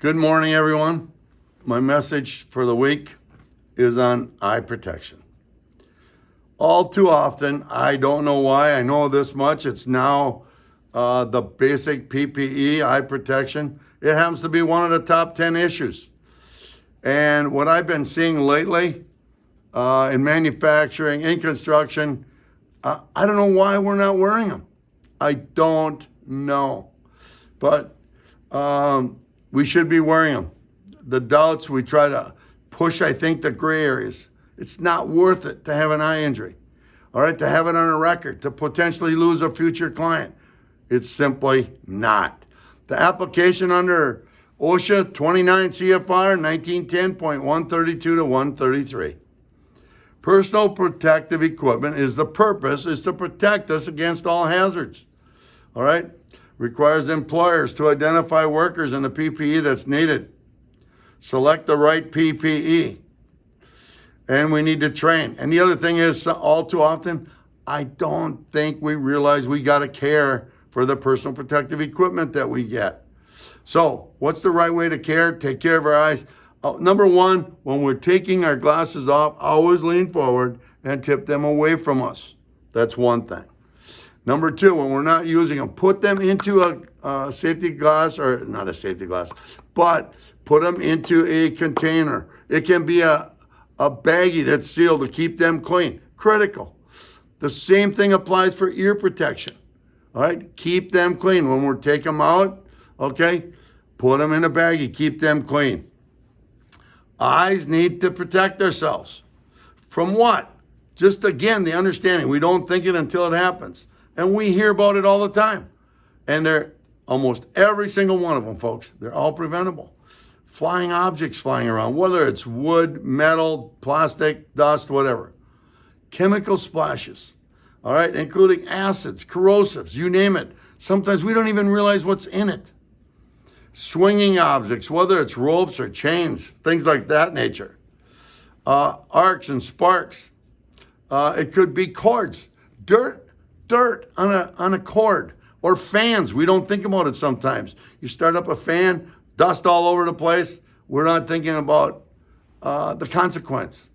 Good morning, everyone. My message for the week is on eye protection. All too often, I don't know why, I know this much, it's now the basic PPE, eye protection. It happens to be one of the top 10 issues. And what I've been seeing lately in manufacturing, in construction, I don't know why we're not wearing them. I don't know. But we should be wearing them. The doubts, we try to push, I think, the gray areas. It's not worth it to have an eye injury, all right, to have it on a record, to potentially lose a future client. It's simply not. The application under OSHA 29 CFR 1910.132 to 133. Personal protective equipment the purpose is to protect us against all hazards, all right? Requires employers to identify workers in the PPE that's needed. Select the right PPE. And we need to train. And the other thing is, all too often, I don't think we realize we got to care for the personal protective equipment that we get. So what's the right way to care? Take care of our eyes. Number one, when we're taking our glasses off, always lean forward and tip them away from us. That's one thing. Number two, when we're not using them, put them into a safety glass, or not a safety glass, but put them into a container. It can be a baggie that's sealed to keep them clean. Critical. The same thing applies for ear protection. All right, keep them clean. When we take them out, okay, put them in a baggie, keep them clean. Eyes need to protect ourselves. From what? Just again, the understanding. We don't think it until it happens. And we hear about it all the time. And they're almost every single one of them, folks, they're all preventable. Flying objects flying around, whether it's wood, metal, plastic, dust, whatever. Chemical splashes, all right, including acids, corrosives, you name it. Sometimes we don't even realize what's in it. Swinging objects, whether it's ropes or chains, things like that nature. Arcs and sparks. It could be cords, dirt on a cord, or fans. We don't think about it sometimes. You start up a fan, dust all over the place. We're not thinking about the consequence.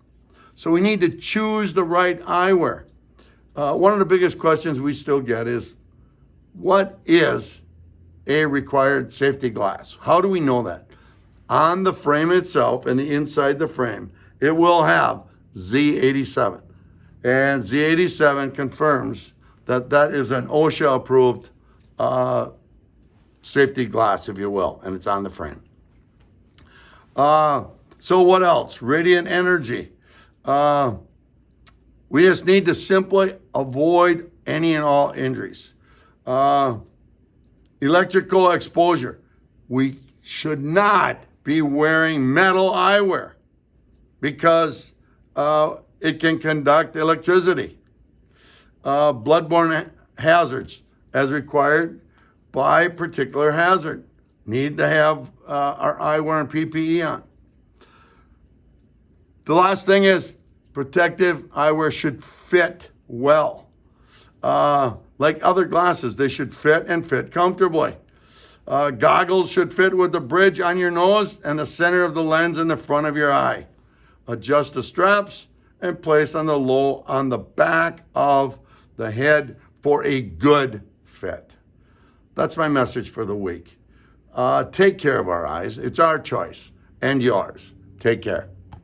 So we need to choose the right eyewear. One of the biggest questions we still get is, what is a required safety glass? How do we know that? On the frame itself and the inside the frame, it will have Z87. And Z87 confirms that that is an OSHA approved safety glass, if you will, and it's on the frame. So what else? Radiant energy. We just need to simply avoid any and all injuries. Electrical exposure. We should not be wearing metal eyewear because it can conduct electricity. Bloodborne hazards as required by particular hazard. Need to have our eyewear and PPE on. The last thing is protective eyewear should fit well. Like other glasses, they should fit and fit comfortably. Goggles should fit with the bridge on your nose and the center of the lens in the front of your eye. Adjust the straps and place on the back of the head for a good fit. That's my message for the week. Take care of our eyes. It's our choice and yours. Take care.